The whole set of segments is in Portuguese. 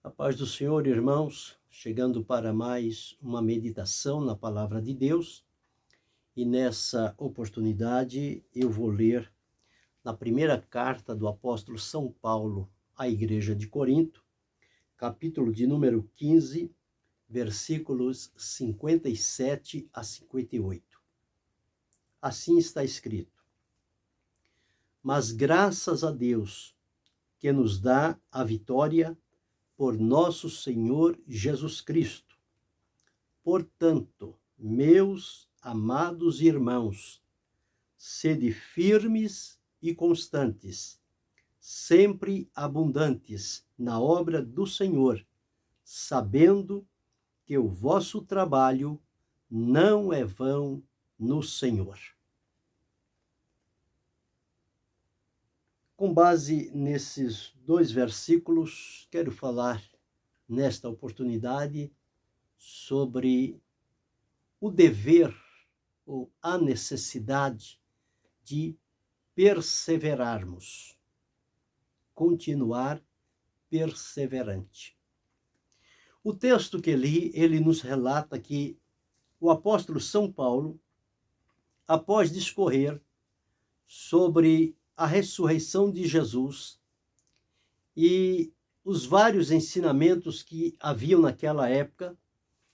A paz do Senhor, irmãos, chegando para mais uma meditação na palavra de Deus, e nessa oportunidade eu vou ler na primeira carta do apóstolo São Paulo à igreja de Corinto, capítulo de número 15, versículos 57 a 58. Assim está escrito: Mas graças a Deus, que nos dá a vitória por nosso Senhor Jesus Cristo. Portanto, meus amados irmãos, sede firmes e constantes, sempre abundantes na obra do Senhor, sabendo que o vosso trabalho não é vão no Senhor. Com base nesses dois versículos, quero falar nesta oportunidade sobre o dever ou a necessidade de perseverarmos, continuar perseverante. O texto que li, ele nos relata que o apóstolo São Paulo, após discorrer sobre a ressurreição de Jesus e os vários ensinamentos que haviam naquela época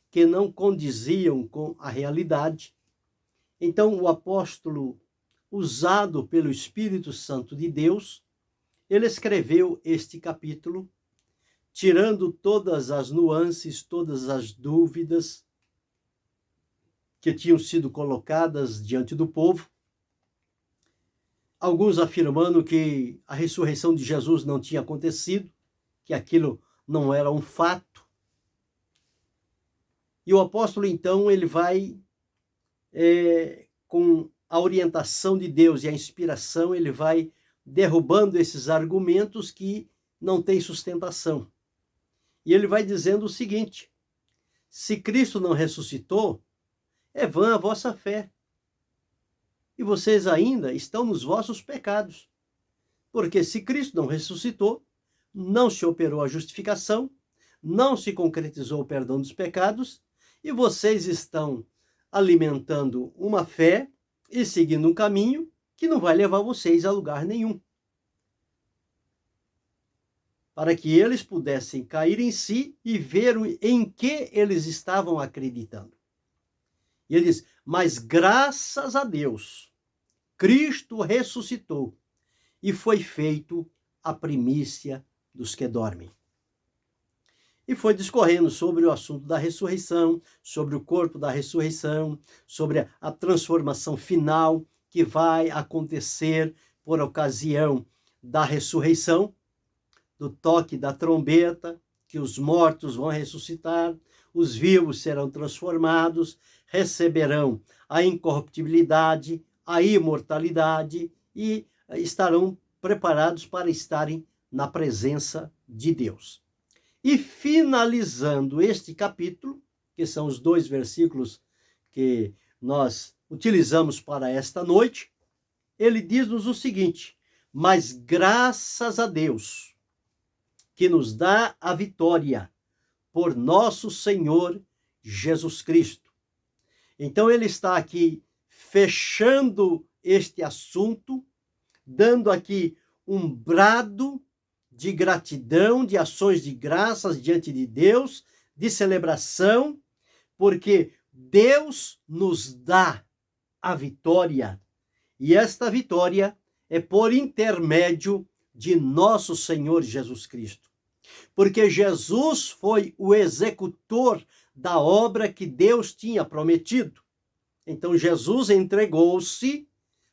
que não condiziam com a realidade. Então, o apóstolo, usado pelo Espírito Santo de Deus, ele escreveu este capítulo, tirando todas as nuances, todas as dúvidas que tinham sido colocadas diante do povo. Alguns afirmando que a ressurreição de Jesus não tinha acontecido, que aquilo não era um fato. E o apóstolo, então, ele vai, com a orientação de Deus e a inspiração, ele vai derrubando esses argumentos que não têm sustentação. E ele vai dizendo o seguinte: se Cristo não ressuscitou, é vã a vossa fé. E vocês ainda estão nos vossos pecados. Porque se Cristo não ressuscitou, não se operou a justificação, não se concretizou o perdão dos pecados, e vocês estão alimentando uma fé e seguindo um caminho que não vai levar vocês a lugar nenhum. Para que eles pudessem cair em si e ver em que eles estavam acreditando. E ele diz: mas graças a Deus, Cristo ressuscitou e foi feito a primícia dos que dormem. E foi discorrendo sobre o assunto da ressurreição, sobre o corpo da ressurreição, sobre a transformação final que vai acontecer por ocasião da ressurreição, do toque da trombeta, que os mortos vão ressuscitar, os vivos serão transformados, receberão a incorruptibilidade, a imortalidade e estarão preparados para estarem na presença de Deus. E finalizando este capítulo, que são os dois versículos que nós utilizamos para esta noite, ele diz-nos o seguinte: mas graças a Deus, que nos dá a vitória por nosso Senhor Jesus Cristo. Então ele está aqui fechando este assunto, dando aqui um brado de gratidão, de ações de graças diante de Deus, de celebração, porque Deus nos dá a vitória, e esta vitória é por intermédio de nosso Senhor Jesus Cristo. Porque Jesus foi o executor da obra que Deus tinha prometido. Então Jesus entregou-se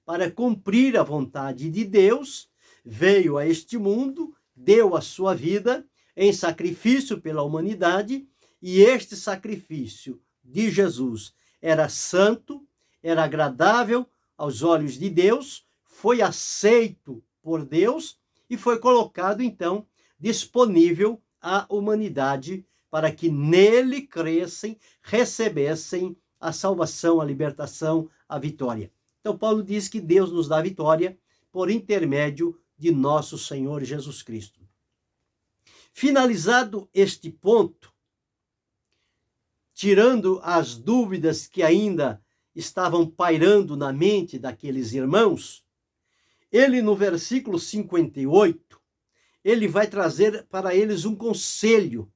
para cumprir a vontade de Deus, veio a este mundo, deu a sua vida em sacrifício pela humanidade, e este sacrifício de Jesus era santo, era agradável aos olhos de Deus, foi aceito por Deus e foi colocado, então, disponível à humanidade para que nele crescem, recebessem a salvação, a libertação, a vitória. Então, Paulo diz que Deus nos dá a vitória por intermédio de nosso Senhor Jesus Cristo. Finalizado este ponto, tirando as dúvidas que ainda estavam pairando na mente daqueles irmãos, ele no versículo 58, ele vai trazer para eles um conselho.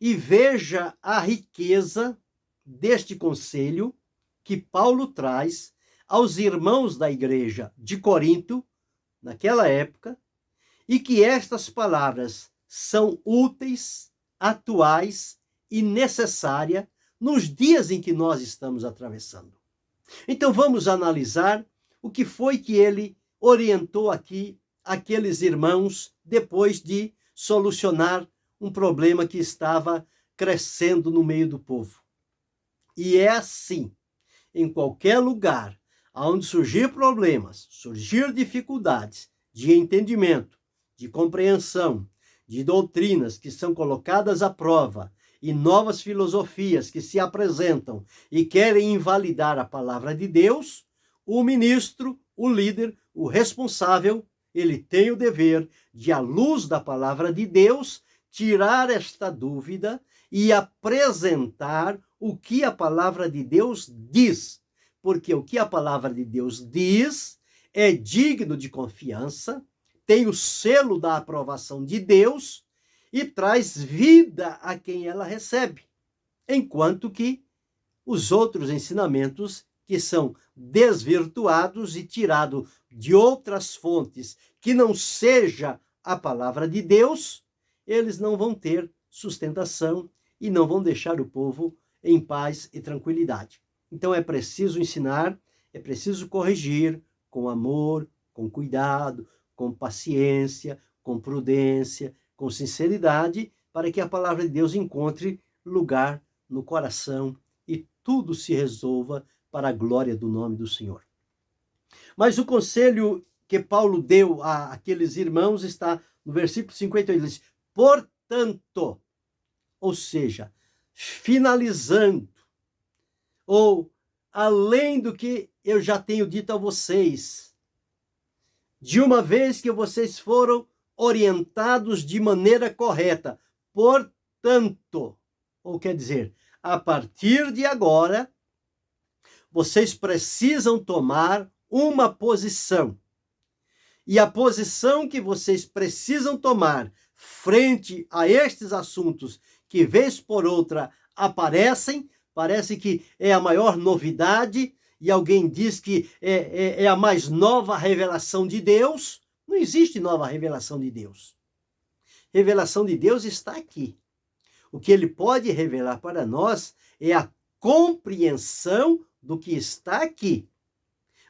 E veja a riqueza deste conselho que Paulo traz aos irmãos da igreja de Corinto, naquela época, e que estas palavras são úteis, atuais e necessárias nos dias em que nós estamos atravessando. Então vamos analisar o que foi que ele orientou aqui aqueles irmãos depois de solucionar um problema que estava crescendo no meio do povo. E é assim, em qualquer lugar onde surgir problemas, surgir dificuldades de entendimento, de compreensão, de doutrinas que são colocadas à prova e novas filosofias que se apresentam e querem invalidar a palavra de Deus, o ministro, o líder, o responsável, ele tem o dever de, à luz da palavra de Deus, tirar esta dúvida e apresentar o que a palavra de Deus diz. Porque o que a palavra de Deus diz é digno de confiança, tem o selo da aprovação de Deus e traz vida a quem ela recebe. Enquanto que os outros ensinamentos que são desvirtuados e tirados de outras fontes que não seja a palavra de Deus, eles não vão ter sustentação e não vão deixar o povo em paz e tranquilidade. Então é preciso ensinar, é preciso corrigir com amor, com cuidado, com paciência, com prudência, com sinceridade, para que a palavra de Deus encontre lugar no coração e tudo se resolva para a glória do nome do Senhor. Mas o conselho que Paulo deu àqueles irmãos está no versículo 58, ele diz: portanto, ou seja, finalizando, ou além do que eu já tenho dito a vocês, de uma vez que vocês foram orientados de maneira correta, portanto, ou quer dizer, a partir de agora, vocês precisam tomar uma posição. E a posição que vocês precisam tomar frente a estes assuntos que, vez por outra, aparecem, parece que é a maior novidade, e alguém diz que é a mais nova revelação de Deus. Não existe nova revelação de Deus. Revelação de Deus está aqui. O que ele pode revelar para nós é a compreensão do que está aqui.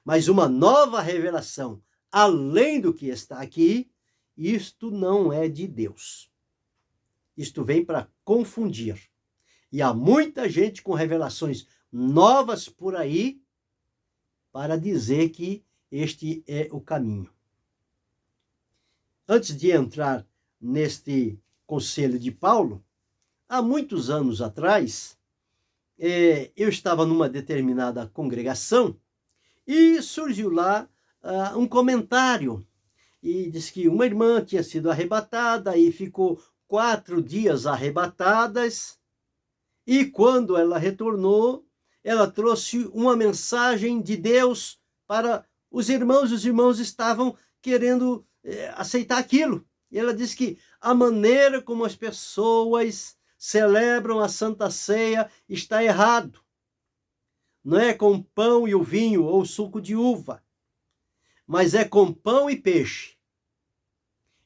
Mas uma nova revelação, além do que está aqui, isto não é de Deus. Isto vem para confundir. E há muita gente com revelações novas por aí para dizer que este é o caminho. Antes de entrar neste conselho de Paulo, há muitos anos atrás, eu estava numa determinada congregação e surgiu lá um comentário. E diz que uma irmã tinha sido arrebatada e ficou 4 dias arrebatadas. E quando ela retornou, ela trouxe uma mensagem de Deus para os irmãos estavam querendo aceitar aquilo. E ela disse que a maneira como as pessoas celebram a Santa Ceia está errado. Não é com pão e o vinho ou suco de uva, mas é com pão e peixe.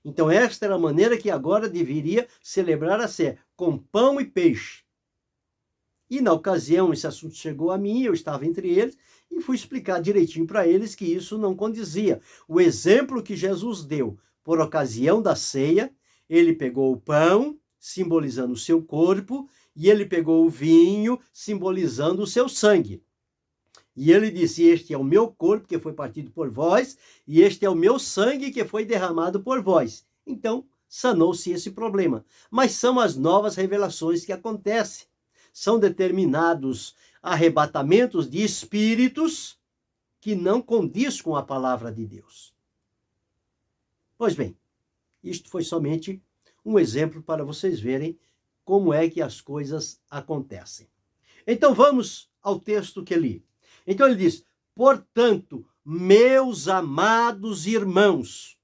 Então esta era a maneira que agora deveria celebrar a ceia, com pão e peixe. E na ocasião esse assunto chegou a mim, eu estava entre eles, e fui explicar direitinho para eles que isso não condizia. O exemplo que Jesus deu por ocasião da ceia, ele pegou o pão, simbolizando o seu corpo, e ele pegou o vinho, simbolizando o seu sangue. E ele disse: este é o meu corpo que foi partido por vós, e este é o meu sangue que foi derramado por vós. Então, sanou-se esse problema. Mas são as novas revelações que acontecem. São determinados arrebatamentos de espíritos que não condiz com a palavra de Deus. Pois bem, isto foi somente um exemplo para vocês verem como é que as coisas acontecem. Então vamos ao texto que li. Então ele diz: portanto, meus amados irmãos,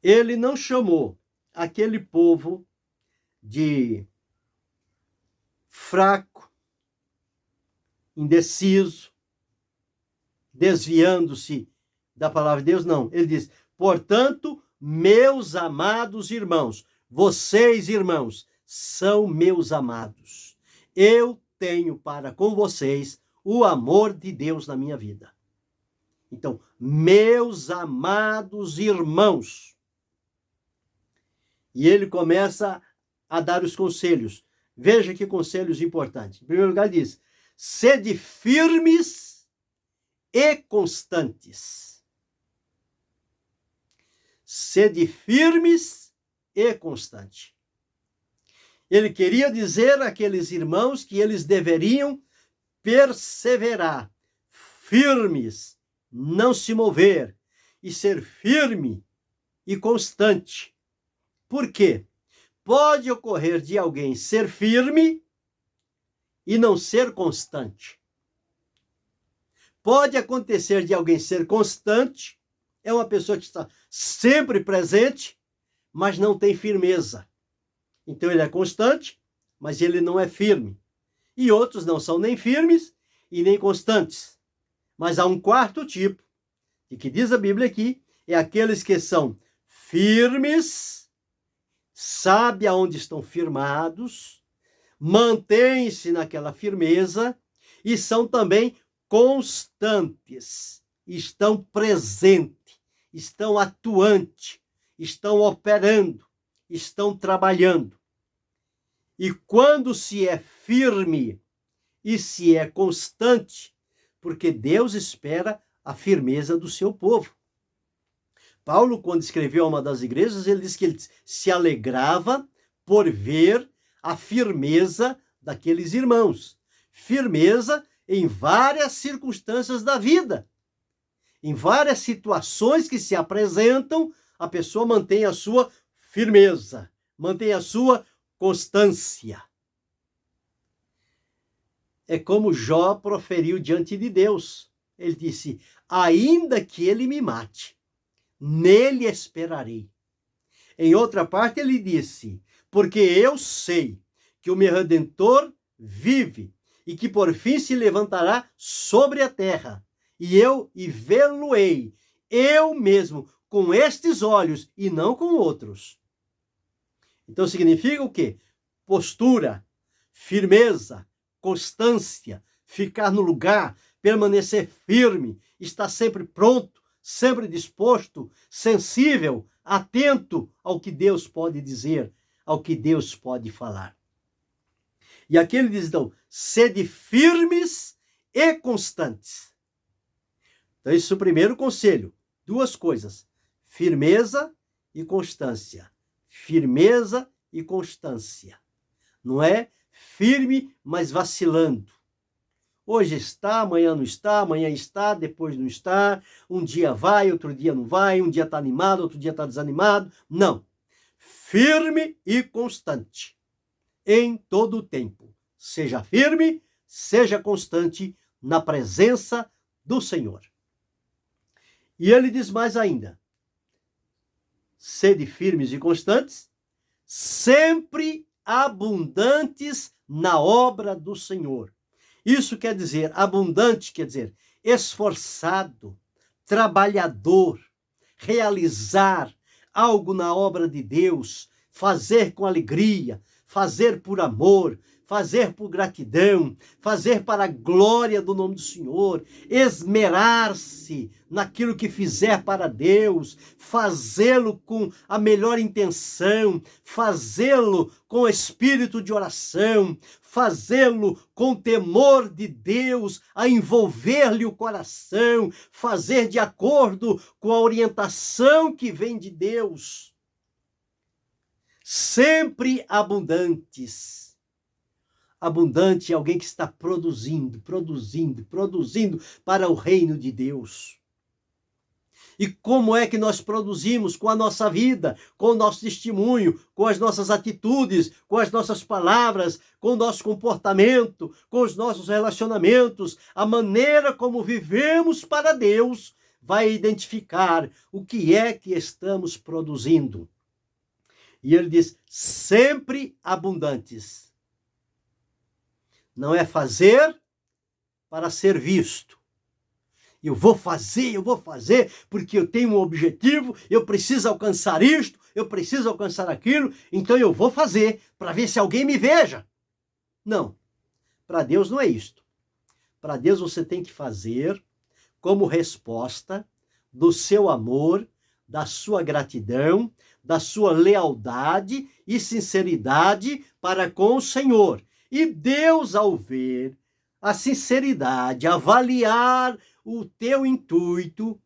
ele não chamou aquele povo de fraco, indeciso, desviando-se da palavra de Deus, não. Ele diz: portanto, meus amados irmãos, vocês, irmãos, são meus amados. Eu tenho para com vocês o amor de Deus na minha vida. Então, meus amados irmãos. E ele começa a dar os conselhos. Veja que conselhos importantes. Em primeiro lugar, diz: sede firmes e constantes. Sede firmes e constantes. Ele queria dizer àqueles irmãos que eles deveriam perseverar, firmes, não se mover, e ser firme e constante. Por quê? Pode ocorrer de alguém ser firme e não ser constante. Pode acontecer de alguém ser constante, é uma pessoa que está sempre presente, mas não tem firmeza. Então ele é constante, mas ele não é firme. E outros não são nem firmes e nem constantes. Mas há um quarto tipo, e que diz a Bíblia aqui, é aqueles que são firmes, sabem aonde estão firmados, mantêm-se naquela firmeza e são também constantes, estão presentes, estão atuantes, estão operando, estão trabalhando. E quando se é firme e se é constante, porque Deus espera a firmeza do seu povo. Paulo, quando escreveu a uma das igrejas, ele diz que ele se alegrava por ver a firmeza daqueles irmãos. Firmeza em várias circunstâncias da vida. Em várias situações que se apresentam, a pessoa mantém a sua firmeza, mantém a sua constância. É como Jó proferiu diante de Deus. Ele disse: ainda que ele me mate, nele esperarei. Em outra parte ele disse: porque eu sei que o meu Redentor vive e que por fim se levantará sobre a terra, e vê-lo-ei, eu mesmo, com estes olhos e não com outros. Então significa o quê? Postura, firmeza, constância, ficar no lugar, permanecer firme, estar sempre pronto, sempre disposto, sensível, atento ao que Deus pode dizer, ao que Deus pode falar. E aqui ele diz, então, sede firmes e constantes. Então, esse é o primeiro conselho. Duas coisas: firmeza e constância. Firmeza e constância. Não é firme, mas vacilando. Hoje está, amanhã não está, amanhã está, depois não está. Um dia vai, outro dia não vai. Um dia está animado, outro dia está desanimado. Não. Firme e constante. Em todo o tempo. Seja firme, seja constante na presença do Senhor. E ele diz mais ainda: sede firmes e constantes, sempre abundantes na obra do Senhor. Isso quer dizer, abundante quer dizer esforçado, trabalhador, realizar algo na obra de Deus, fazer com alegria, fazer por amor, fazer por gratidão, fazer para a glória do nome do Senhor, esmerar-se naquilo que fizer para Deus, fazê-lo com a melhor intenção, fazê-lo com espírito de oração, fazê-lo com temor de Deus, a envolver-lhe o coração, fazer de acordo com a orientação que vem de Deus. Sempre abundantes. Abundante é alguém que está produzindo para o reino de Deus. E como é que nós produzimos com a nossa vida, com o nosso testemunho, com as nossas atitudes, com as nossas palavras, com o nosso comportamento, com os nossos relacionamentos, a maneira como vivemos para Deus, vai identificar o que é que estamos produzindo. E ele diz, sempre abundantes. Não é fazer para ser visto. Eu vou fazer, porque eu tenho um objetivo, eu preciso alcançar isto, eu preciso alcançar aquilo, então eu vou fazer para ver se alguém me veja. Não, para Deus não é isto. Para Deus você tem que fazer como resposta do seu amor, da sua gratidão, da sua lealdade e sinceridade para com o Senhor. E Deus, ao ver a sinceridade, avaliar o teu intuito,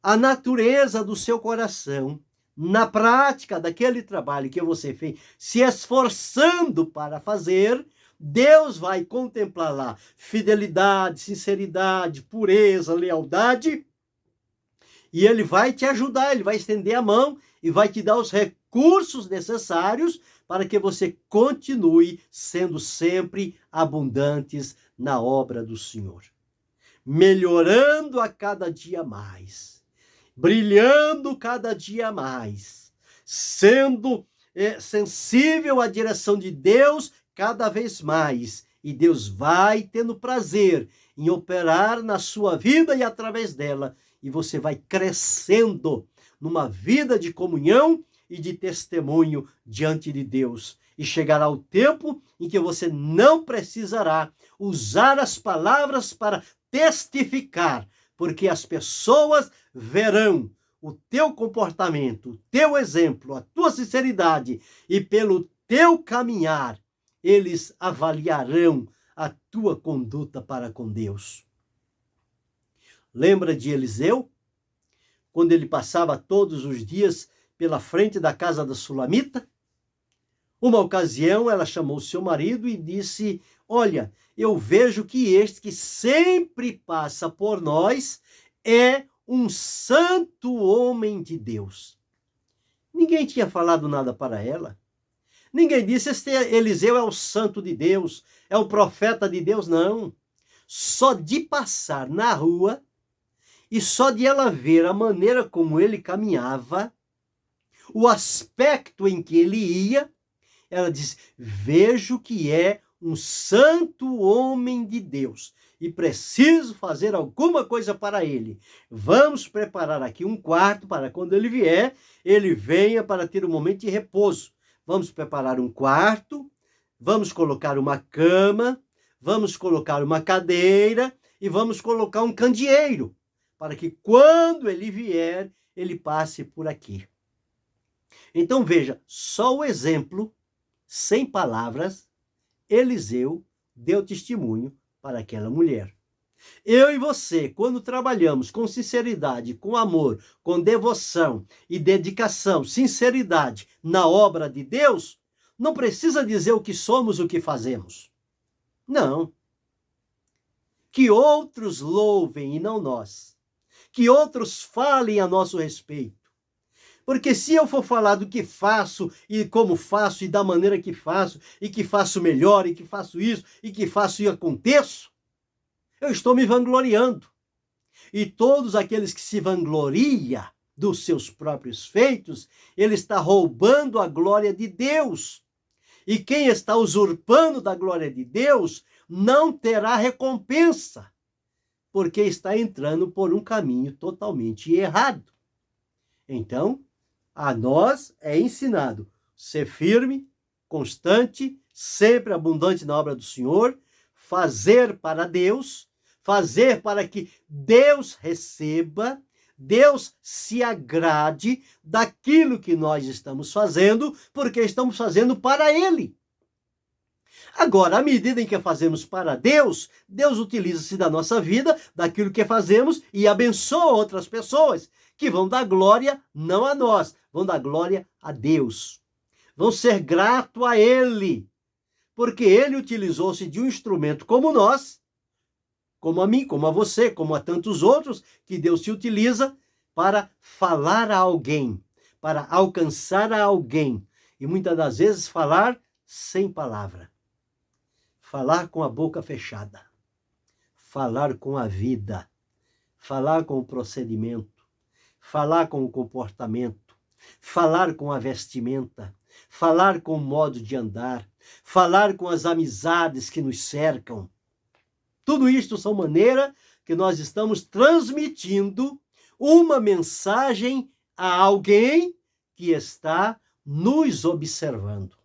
a natureza do seu coração, na prática daquele trabalho que você fez, se esforçando para fazer, Deus vai contemplar lá fidelidade, sinceridade, pureza, lealdade, e ele vai te ajudar, ele vai estender a mão e vai te dar os recursos necessários para que você continue sendo sempre abundantes na obra do Senhor. Melhorando a cada dia mais, brilhando cada dia mais, sendo sensível à direção de Deus cada vez mais. E Deus vai tendo prazer em operar na sua vida e através dela. E você vai crescendo numa vida de comunhão e de testemunho diante de Deus. E chegará o tempo em que você não precisará usar as palavras para testificar, porque as pessoas verão o teu comportamento, o teu exemplo, a tua sinceridade, e pelo teu caminhar, eles avaliarão a tua conduta para com Deus. Lembra de Eliseu? Quando ele passava todos os dias pela frente da casa da Sulamita? Uma ocasião, ela chamou seu marido e disse, olha, eu vejo que este que sempre passa por nós é um santo homem de Deus. Ninguém tinha falado nada para ela. Ninguém disse, este Eliseu é o santo de Deus, é o profeta de Deus, não. Só de passar na rua e só de ela ver a maneira como ele caminhava, o aspecto em que ele ia, ela diz, vejo que é um santo homem de Deus e preciso fazer alguma coisa para ele. Vamos preparar aqui um quarto para quando ele vier, ele venha para ter um momento de repouso. Vamos preparar um quarto, vamos colocar uma cama, vamos colocar uma cadeira e vamos colocar um candeeiro para que quando ele vier, ele passe por aqui. Então veja, só o exemplo, sem palavras, Eliseu deu testemunho para aquela mulher. Eu e você, quando trabalhamos com sinceridade, com amor, com devoção e dedicação, sinceridade na obra de Deus, não precisa dizer o que somos, o que fazemos. Não. Que outros louvem e não nós. Que outros falem a nosso respeito. Porque se eu for falar do que faço e como faço e da maneira que faço e que faço melhor e que faço isso e que faço e aconteço, eu estou me vangloriando. E todos aqueles que se vangloriam dos seus próprios feitos, ele está roubando a glória de Deus. E quem está usurpando da glória de Deus não terá recompensa, porque está entrando por um caminho totalmente errado. Então, a nós é ensinado ser firme, constante, sempre abundante na obra do Senhor, fazer para Deus, fazer para que Deus receba, Deus se agrade daquilo que nós estamos fazendo, porque estamos fazendo para Ele. Agora, à medida em que fazemos para Deus, Deus utiliza-se da nossa vida, daquilo que fazemos e abençoa outras pessoas, que vão dar glória não a nós, vão dar glória a Deus. Vão ser gratos a Ele, porque Ele utilizou-se de um instrumento como nós, como a mim, como a você, como a tantos outros, que Deus se utiliza para falar a alguém, para alcançar a alguém. E muitas das vezes falar sem palavra. Falar com a boca fechada. Falar com a vida. Falar com o procedimento. Falar com o comportamento. Falar com a vestimenta. Falar com o modo de andar. Falar com as amizades que nos cercam. Tudo isto são maneiras que nós estamos transmitindo uma mensagem a alguém que está nos observando.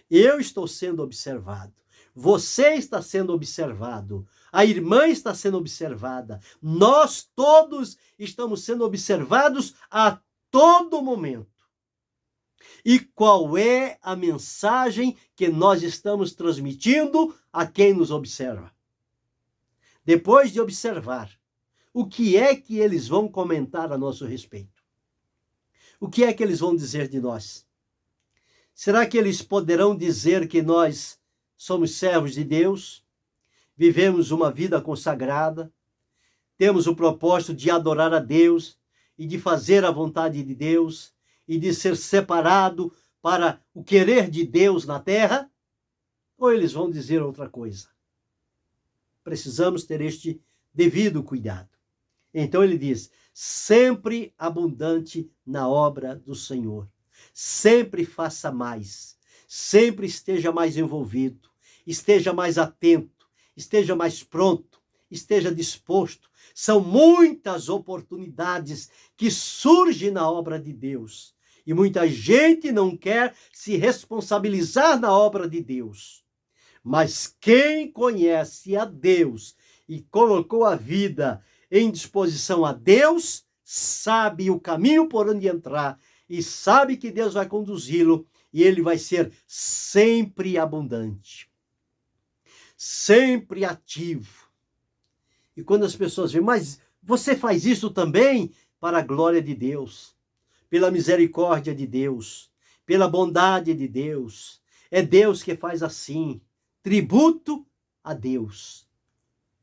Eu estou sendo observado. Você está sendo observado. A irmã está sendo observada. Nós todos estamos sendo observados a todo momento. E qual é a mensagem que nós estamos transmitindo a quem nos observa? Depois de observar, o que é que eles vão comentar a nosso respeito? O que é que eles vão dizer de nós? Será que eles poderão dizer que nós somos servos de Deus, vivemos uma vida consagrada, temos o propósito de adorar a Deus e de fazer a vontade de Deus e de ser separado para o querer de Deus na terra? Ou eles vão dizer outra coisa? Precisamos ter este devido cuidado. Então ele diz, sempre abundante na obra do Senhor. Sempre faça mais. Sempre esteja mais envolvido. Esteja mais atento. Esteja mais pronto. Esteja disposto. São muitas oportunidades que surgem na obra de Deus. E muita gente não quer se responsabilizar na obra de Deus. Mas quem conhece a Deus e colocou a vida em disposição a Deus, sabe o caminho por onde entrar e sabe que Deus vai conduzi-lo e ele vai ser sempre abundante, sempre ativo. E quando as pessoas veem, mas você faz isso também para a glória de Deus, pela misericórdia de Deus, pela bondade de Deus. É Deus que faz assim. Tributo a Deus.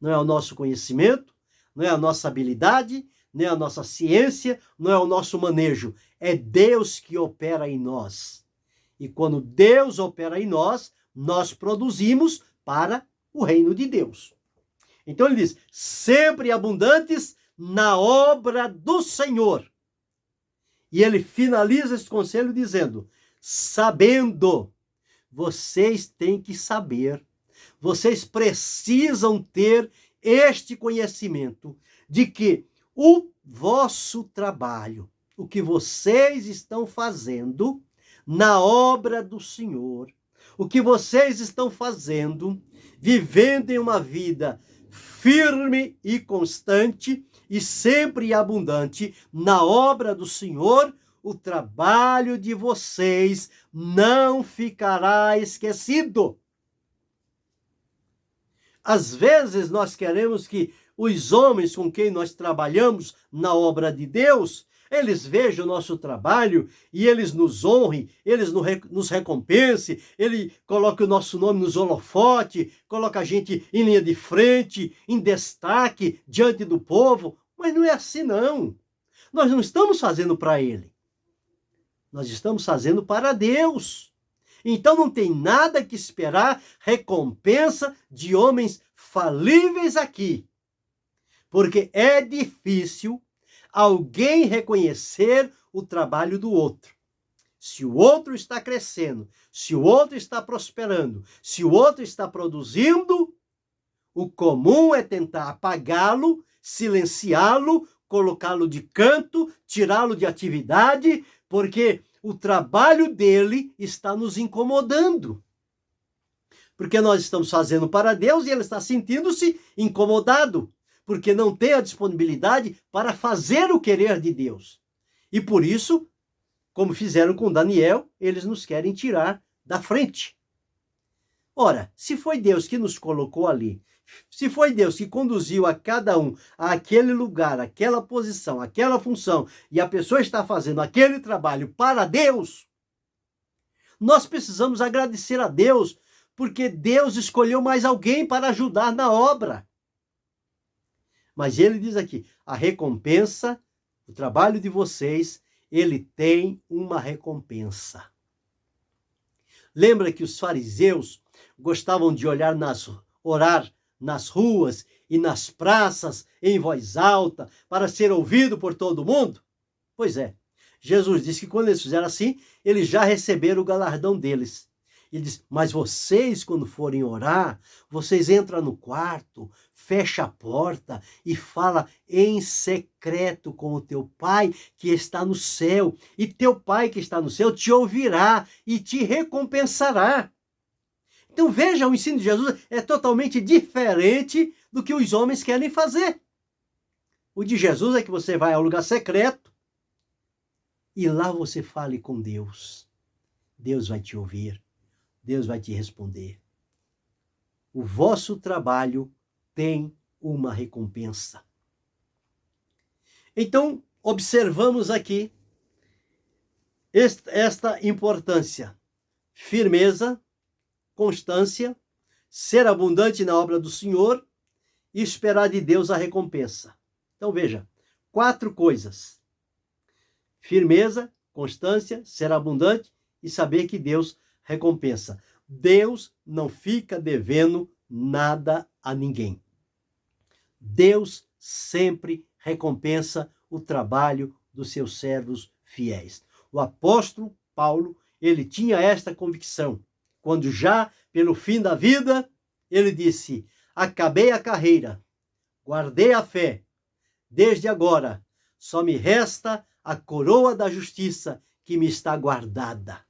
Não é o nosso conhecimento, não é a nossa habilidade, não é a nossa ciência, não é o nosso manejo. É Deus que opera em nós. E quando Deus opera em nós, nós produzimos para o reino de Deus. Então ele diz, sempre abundantes na obra do Senhor. E ele finaliza esse conselho dizendo, sabendo. Vocês têm que saber, vocês precisam ter este conhecimento de que o vosso trabalho, o que vocês estão fazendo na obra do Senhor, o que vocês estão fazendo, vivendo em uma vida firme e constante e sempre abundante na obra do Senhor, o trabalho de vocês não ficará esquecido. Às vezes nós queremos que os homens com quem nós trabalhamos na obra de Deus, eles vejam o nosso trabalho e eles nos honrem, eles nos recompensem, ele coloca o nosso nome nos holofotes, coloca a gente em linha de frente, em destaque diante do povo, mas não é assim não. Nós não estamos fazendo para ele. Nós estamos fazendo para Deus. Então não tem nada que esperar recompensa de homens falíveis aqui. Porque é difícil alguém reconhecer o trabalho do outro. Se o outro está crescendo, se o outro está prosperando, se o outro está produzindo, o comum é tentar apagá-lo, silenciá-lo, colocá-lo de canto, tirá-lo de atividade, porque o trabalho dele está nos incomodando. Porque nós estamos fazendo para Deus e ele está sentindo-se incomodado, porque não tem a disponibilidade para fazer o querer de Deus. E por isso, como fizeram com Daniel, eles nos querem tirar da frente. Ora, se foi Deus que nos colocou ali, se foi Deus que conduziu a cada um àquele lugar, àquela posição, àquela função, e a pessoa está fazendo aquele trabalho para Deus, nós precisamos agradecer a Deus, porque Deus escolheu mais alguém para ajudar na obra. Mas ele diz aqui, a recompensa o trabalho de vocês, ele tem uma recompensa. Lembra que os fariseus gostavam de orar nas ruas e nas praças em voz alta para ser ouvido por todo mundo? Pois é, Jesus disse que quando eles fizeram assim, eles já receberam o galardão deles. Ele diz, mas vocês, quando forem orar, vocês entram no quarto, fecha a porta e fala em secreto com o teu pai que está no céu. E teu pai que está no céu te ouvirá e te recompensará. Então veja, o ensino de Jesus é totalmente diferente do que os homens querem fazer. O de Jesus é que você vai ao lugar secreto e lá você fale com Deus. Deus vai te ouvir. Deus vai te responder. O vosso trabalho tem uma recompensa. Então, observamos aqui esta importância. Firmeza, constância, ser abundante na obra do Senhor e esperar de Deus a recompensa. Então, veja, 4 coisas. Firmeza, constância, ser abundante e saber que Deus recompensa. Deus não fica devendo nada a ninguém. Deus sempre recompensa o trabalho dos seus servos fiéis. O apóstolo Paulo, ele tinha esta convicção. Quando já pelo fim da vida, ele disse, acabei a carreira, guardei a fé. Desde agora, só me resta a coroa da justiça que me está guardada.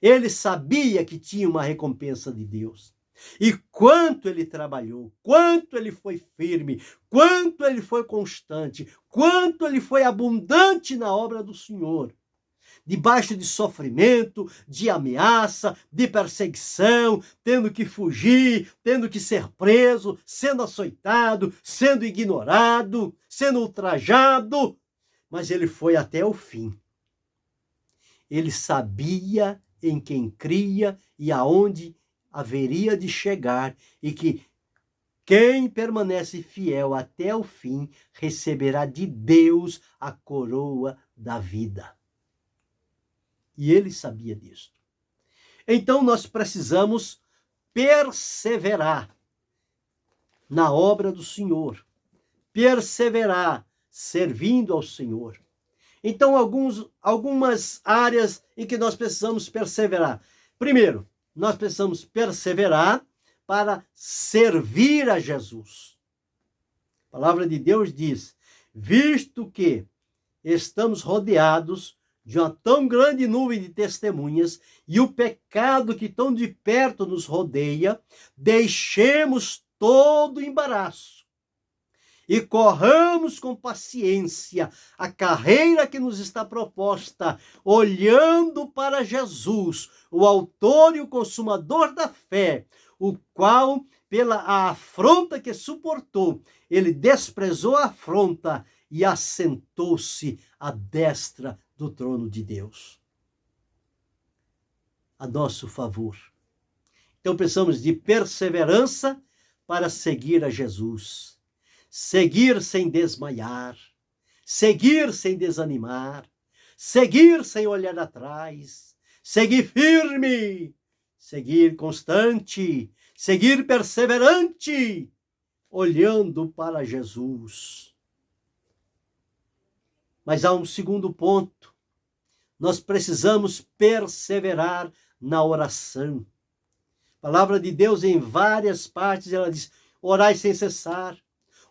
Ele sabia que tinha uma recompensa de Deus. E quanto ele trabalhou, quanto ele foi firme, quanto ele foi constante, quanto ele foi abundante na obra do Senhor. Debaixo de sofrimento, de ameaça, de perseguição, tendo que fugir, tendo que ser preso, sendo açoitado, sendo ignorado, sendo ultrajado. Mas ele foi até o fim. Ele sabia em quem cria e aonde haveria de chegar, e que quem permanece fiel até o fim receberá de Deus a coroa da vida. E ele sabia disso. Então nós precisamos perseverar na obra do Senhor, perseverar servindo ao Senhor. Então, algumas áreas em que nós precisamos perseverar. Primeiro, nós precisamos perseverar para servir a Jesus. A palavra de Deus diz, visto que estamos rodeados de uma tão grande nuvem de testemunhas e o pecado que tão de perto nos rodeia, deixemos todo o embaraço e corramos com paciência a carreira que nos está proposta, olhando para Jesus, o autor e o consumador da fé, o qual, pela afronta que suportou, ele desprezou a afronta e assentou-se à destra do trono de Deus. A nosso favor. Então precisamos de perseverança para seguir a Jesus. Seguir sem desmaiar, seguir sem desanimar, seguir sem olhar atrás, seguir firme, seguir constante, seguir perseverante, olhando para Jesus. Mas há um segundo ponto. Nós precisamos perseverar na oração. A palavra de Deus em várias partes, ela diz, orai sem cessar,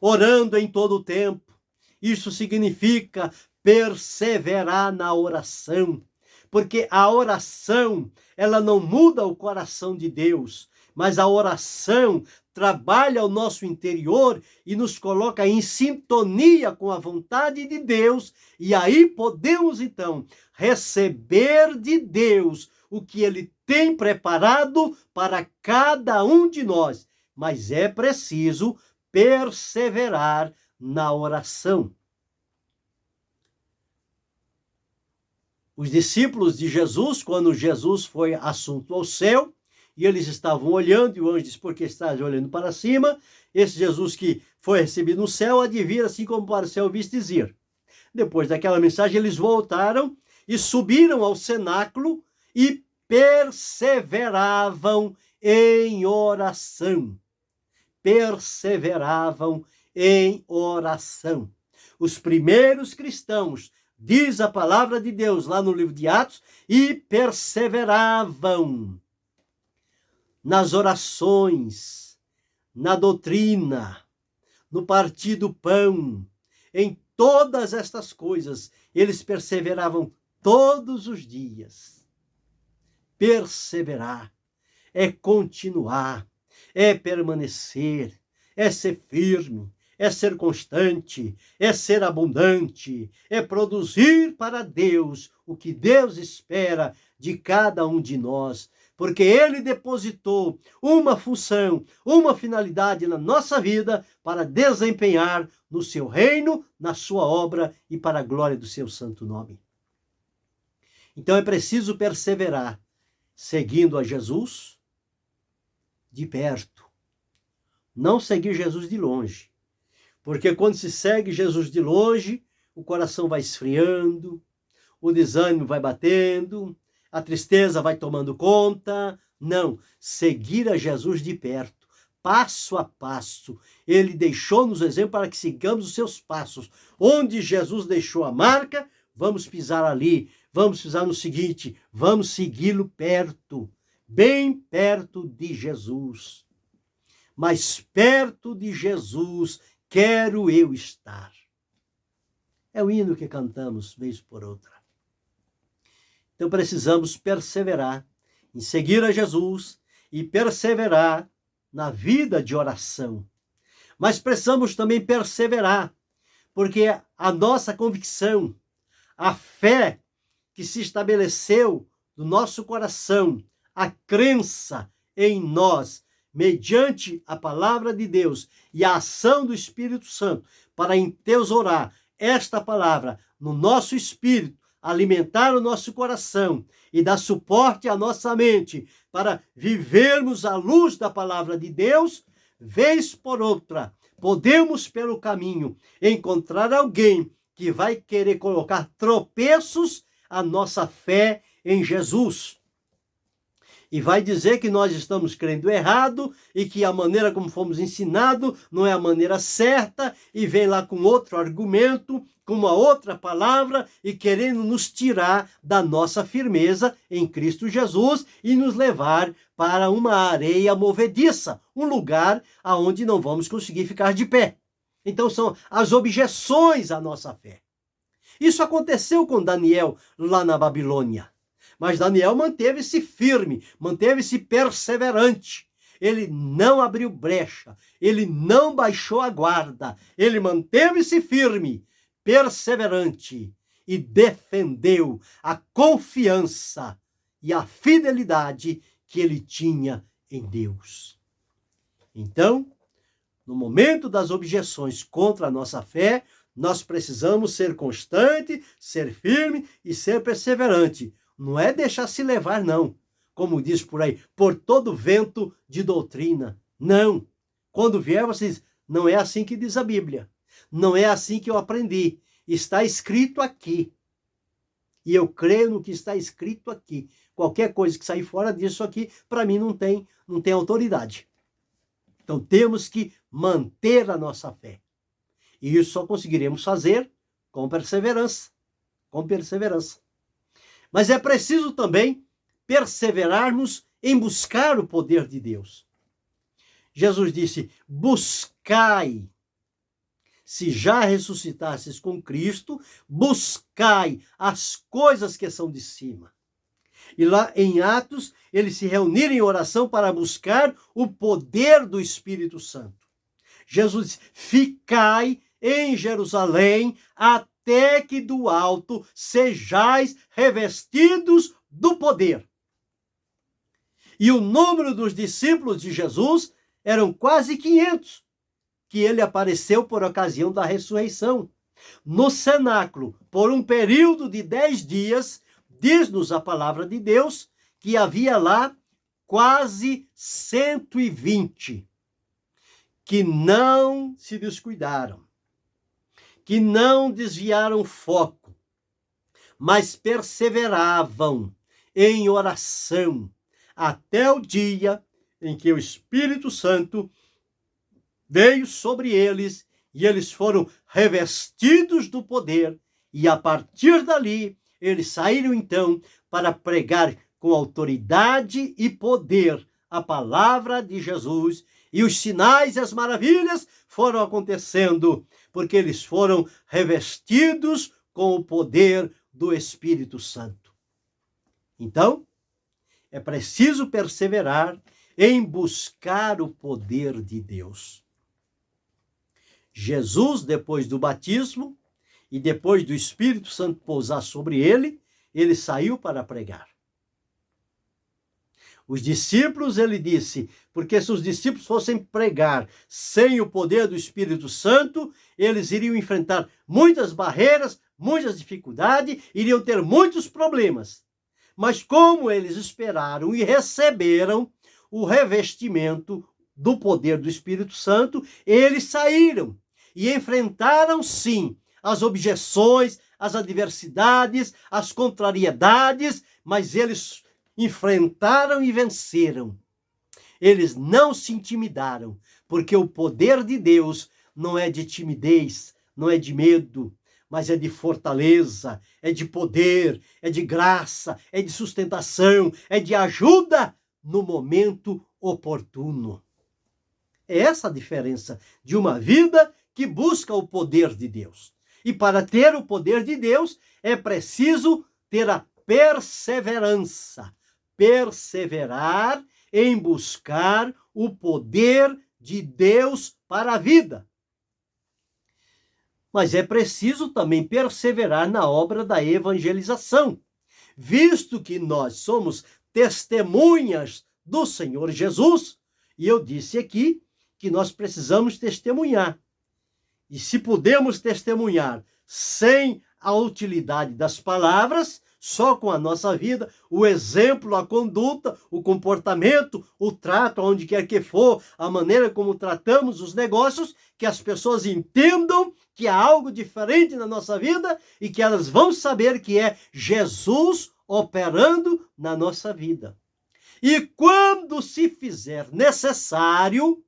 orando em todo o tempo. Isso significa perseverar na oração, porque a oração, ela não muda o coração de Deus, mas a oração trabalha o nosso interior e nos coloca em sintonia com a vontade de Deus, e aí podemos então receber de Deus o que ele tem preparado para cada um de nós, mas é preciso perseverar na oração. Os discípulos de Jesus, quando Jesus foi assunto ao céu, e eles estavam olhando, e o anjo disse, por que estás olhando para cima? Esse Jesus que foi recebido no céu, há de vir assim como para o céu vistes ir. Depois daquela mensagem, eles voltaram e subiram ao cenáculo e perseveravam em oração. Perseveravam em oração. Os primeiros cristãos, diz a palavra de Deus lá no livro de Atos, e perseveravam nas orações, na doutrina, no partir do pão, em todas estas coisas. Eles perseveravam todos os dias. Perseverar é continuar, é permanecer, é ser firme, é ser constante, é ser abundante, é produzir para Deus o que Deus espera de cada um de nós, porque Ele depositou uma função, uma finalidade na nossa vida para desempenhar no seu reino, na sua obra e para a glória do seu santo nome. Então é preciso perseverar, seguindo a Jesus de perto, não seguir Jesus de longe. Porque quando se segue Jesus de longe, o coração vai esfriando, o desânimo vai batendo, a tristeza vai tomando conta. Não, seguir a Jesus de perto, passo a passo. Ele deixou-nos exemplo para que sigamos os seus passos. Onde Jesus deixou a marca, vamos pisar ali. Vamos pisar no seguinte, vamos segui-lo perto, bem perto de Jesus. Mas perto de Jesus quero eu estar. É o hino que cantamos vez por outra. Então precisamos perseverar em seguir a Jesus e perseverar na vida de oração. Mas precisamos também perseverar, porque a nossa convicção, a fé que se estabeleceu no nosso coração, a crença em nós, mediante a palavra de Deus e a ação do Espírito Santo, para entesourar esta palavra no nosso espírito, alimentar o nosso coração e dar suporte à nossa mente para vivermos à luz da palavra de Deus, vez por outra, podemos pelo caminho encontrar alguém que vai querer colocar tropeços à nossa fé em Jesus. E vai dizer que nós estamos crendo errado e que a maneira como fomos ensinados não é a maneira certa, e vem lá com outro argumento, com uma outra palavra e querendo nos tirar da nossa firmeza em Cristo Jesus e nos levar para uma areia movediça, um lugar aonde não vamos conseguir ficar de pé. Então são as objeções à nossa fé. Isso aconteceu com Daniel lá na Babilônia. Mas Daniel manteve-se firme, manteve-se perseverante. Ele não abriu brecha, ele não baixou a guarda, ele manteve-se firme, perseverante e defendeu a confiança e a fidelidade que ele tinha em Deus. Então, no momento das objeções contra a nossa fé, nós precisamos ser constante, ser firme e ser perseverante. Não é deixar se levar, não. Como diz por aí, por todo vento de doutrina. Não. Quando vier, você diz, não é assim que diz a Bíblia. Não é assim que eu aprendi. Está escrito aqui. E eu creio no que está escrito aqui. Qualquer coisa que sair fora disso aqui, para mim não tem autoridade. Então temos que manter a nossa fé. E isso só conseguiremos fazer com perseverança. Com perseverança. Mas é preciso também perseverarmos em buscar o poder de Deus. Jesus disse, buscai. Se já ressuscitastes com Cristo, buscai as coisas que são de cima. E lá em Atos, eles se reuniram em oração para buscar o poder do Espírito Santo. Jesus disse, ficai em Jerusalém até que do alto sejais revestidos do poder. E o número dos discípulos de Jesus eram quase 500, que ele apareceu por ocasião da ressurreição. No cenáculo, por um período de 10 dias, diz-nos a palavra de Deus, que havia lá quase 120, que não se descuidaram, que não desviaram o foco, mas perseveravam em oração até o dia em que o Espírito Santo veio sobre eles e eles foram revestidos do poder, e a partir dali eles saíram então para pregar com autoridade e poder a palavra de Jesus, e os sinais e as maravilhas foram acontecendo, porque eles foram revestidos com o poder do Espírito Santo. Então, é preciso perseverar em buscar o poder de Deus. Jesus, depois do batismo e depois do Espírito Santo pousar sobre ele, ele saiu para pregar. Os discípulos, ele disse, porque se os discípulos fossem pregar sem o poder do Espírito Santo, eles iriam enfrentar muitas barreiras, muitas dificuldades, iriam ter muitos problemas. Mas como eles esperaram e receberam o revestimento do poder do Espírito Santo, eles saíram e enfrentaram, sim, as objeções, as adversidades, as contrariedades, mas eles enfrentaram e venceram. Eles não se intimidaram, porque o poder de Deus não é de timidez, não é de medo, mas é de fortaleza, é de poder, é de graça, é de sustentação, é de ajuda no momento oportuno. É essa a diferença de uma vida que busca o poder de Deus. E para ter o poder de Deus, é preciso ter a perseverança. Perseverar em buscar o poder de Deus para a vida. Mas é preciso também perseverar na obra da evangelização, visto que nós somos testemunhas do Senhor Jesus, e eu disse aqui que nós precisamos testemunhar. E se podemos testemunhar sem a utilidade das palavras, só com a nossa vida, o exemplo, a conduta, o comportamento, o trato, onde quer que for, a maneira como tratamos os negócios, que as pessoas entendam que há algo diferente na nossa vida e que elas vão saber que é Jesus operando na nossa vida. E quando se fizer necessário,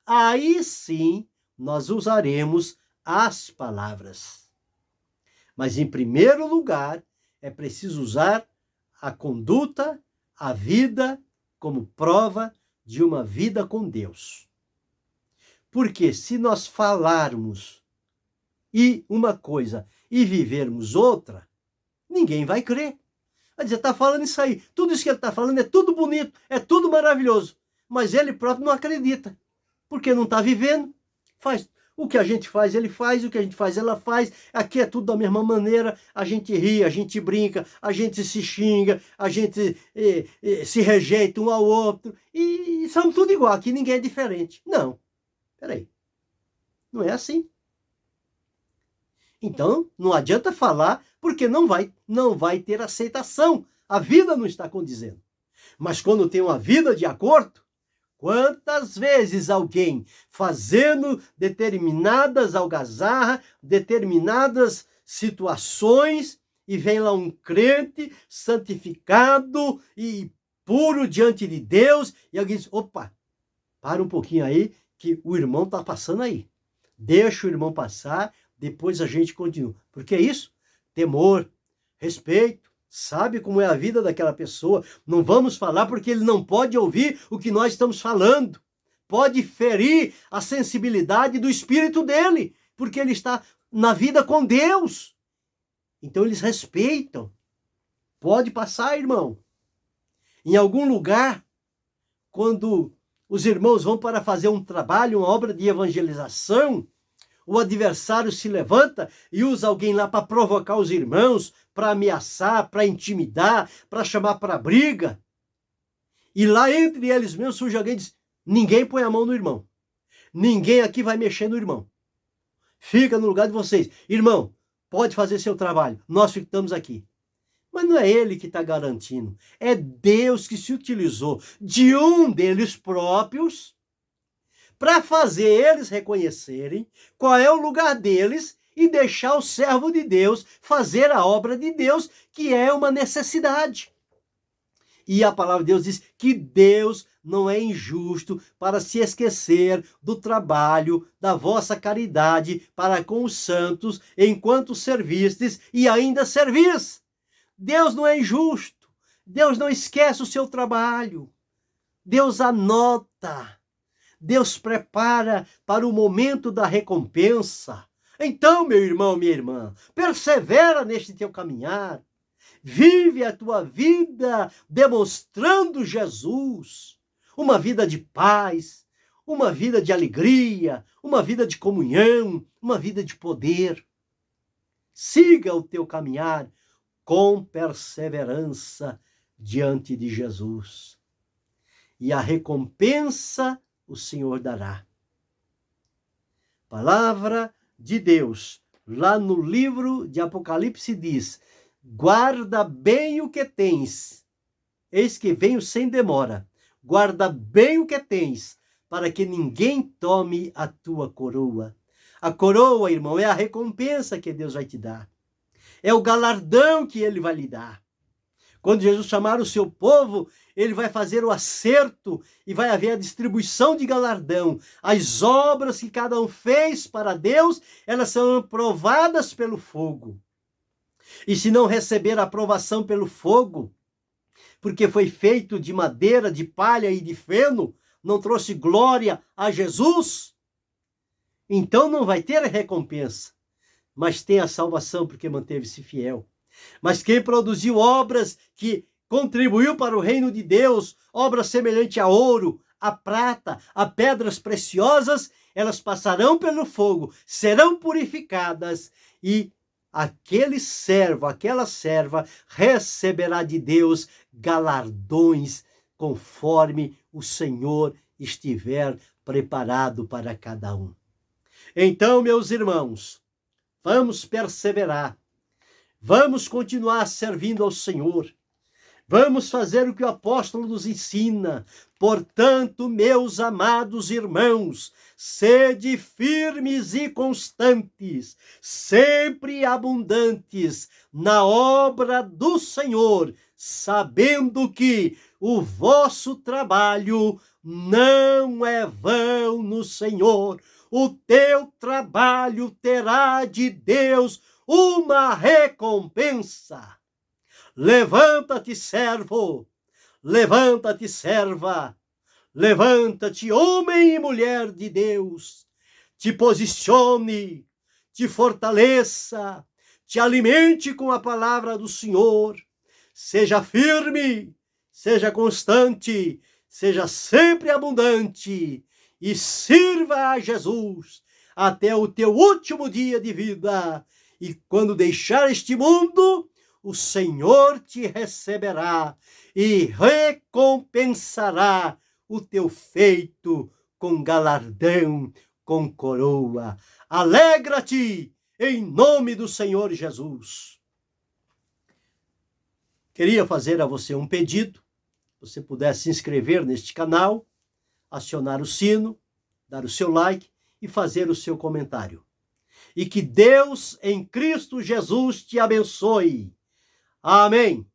aí sim nós usaremos as palavras. Mas em primeiro lugar, é preciso usar a conduta, a vida, como prova de uma vida com Deus. Porque se nós falarmos uma coisa e vivermos outra, ninguém vai crer. Vai dizer, está falando isso aí. Tudo isso que ele está falando é tudo bonito, é tudo maravilhoso. Mas ele próprio não acredita, porque não está vivendo. Faz o que a gente faz, ele faz, o que a gente faz, ela faz. Aqui é tudo da mesma maneira, a gente ri, a gente brinca, a gente se xinga, a gente se rejeita um ao outro, e somos tudo igual, aqui ninguém é diferente. Não, peraí, não é assim. Então, não adianta falar, porque não vai ter aceitação. A vida não está condizendo. Mas quando tem uma vida de acordo, quantas vezes alguém fazendo determinadas algazarras, determinadas situações, e vem lá um crente santificado e puro diante de Deus, e alguém diz, opa, para um pouquinho aí, que o irmão está passando aí. Deixa o irmão passar, depois a gente continua. Porque é isso? Temor, respeito, sabe como é a vida daquela pessoa. Não vamos falar porque ele não pode ouvir o que nós estamos falando. Pode ferir a sensibilidade do espírito dele, porque ele está na vida com Deus. Então eles respeitam. Pode passar, irmão. Em algum lugar, quando os irmãos vão para fazer um trabalho, uma obra de evangelização, o adversário se levanta e usa alguém lá para provocar os irmãos, para ameaçar, para intimidar, para chamar para briga. E lá entre eles mesmos surge alguém e diz, ninguém põe a mão no irmão. Ninguém aqui vai mexer no irmão. Fica no lugar de vocês. Irmão, pode fazer seu trabalho. Nós ficamos aqui. Mas não é ele que está garantindo. É Deus que se utilizou de um deles próprios para fazer eles reconhecerem qual é o lugar deles e deixar o servo de Deus fazer a obra de Deus, que é uma necessidade. E a palavra de Deus diz que Deus não é injusto para se esquecer do trabalho da vossa caridade para com os santos, enquanto servistes e ainda servis. Deus não é injusto. Deus não esquece o seu trabalho. Deus anota. Deus prepara para o momento da recompensa. Então, meu irmão, minha irmã, persevera neste teu caminhar. Vive a tua vida demonstrando Jesus. Uma vida de paz, uma vida de alegria, uma vida de comunhão, uma vida de poder. Siga o teu caminhar com perseverança diante de Jesus. E a recompensa o Senhor dará. Palavra de Deus, lá no livro de Apocalipse diz: guarda bem o que tens, eis que venho sem demora. Guarda bem o que tens, para que ninguém tome a tua coroa. A coroa, irmão, é a recompensa que Deus vai te dar. É o galardão que ele vai lhe dar. Quando Jesus chamar o seu povo, ele vai fazer o acerto e vai haver a distribuição de galardão. As obras que cada um fez para Deus, elas são provadas pelo fogo. E se não receber aprovação pelo fogo, porque foi feito de madeira, de palha e de feno, não trouxe glória a Jesus, então não vai ter recompensa, mas tem a salvação porque manteve-se fiel. Mas quem produziu obras que contribuiu para o reino de Deus, obras semelhantes a ouro, a prata, a pedras preciosas, elas passarão pelo fogo, serão purificadas e aquele servo, aquela serva receberá de Deus galardões conforme o Senhor estiver preparado para cada um. Então, meus irmãos, vamos perseverar, vamos continuar servindo ao Senhor, vamos fazer o que o apóstolo nos ensina. Portanto, meus amados irmãos, sede firmes e constantes, sempre abundantes na obra do Senhor, sabendo que o vosso trabalho não é vão no Senhor. O teu trabalho terá de Deus uma recompensa. Levanta-te, servo, levanta-te, serva, levanta-te, homem e mulher de Deus, te posicione, te fortaleça, te alimente com a palavra do Senhor, seja firme, seja constante, seja sempre abundante e sirva a Jesus até o teu último dia de vida. E quando deixar este mundo, o Senhor te receberá e recompensará o teu feito com galardão, com coroa. Alegra-te em nome do Senhor Jesus. Queria fazer a você um pedido. Você pudesse se inscrever neste canal, acionar o sino, dar o seu like e fazer o seu comentário. E que Deus em Cristo Jesus te abençoe. Amém.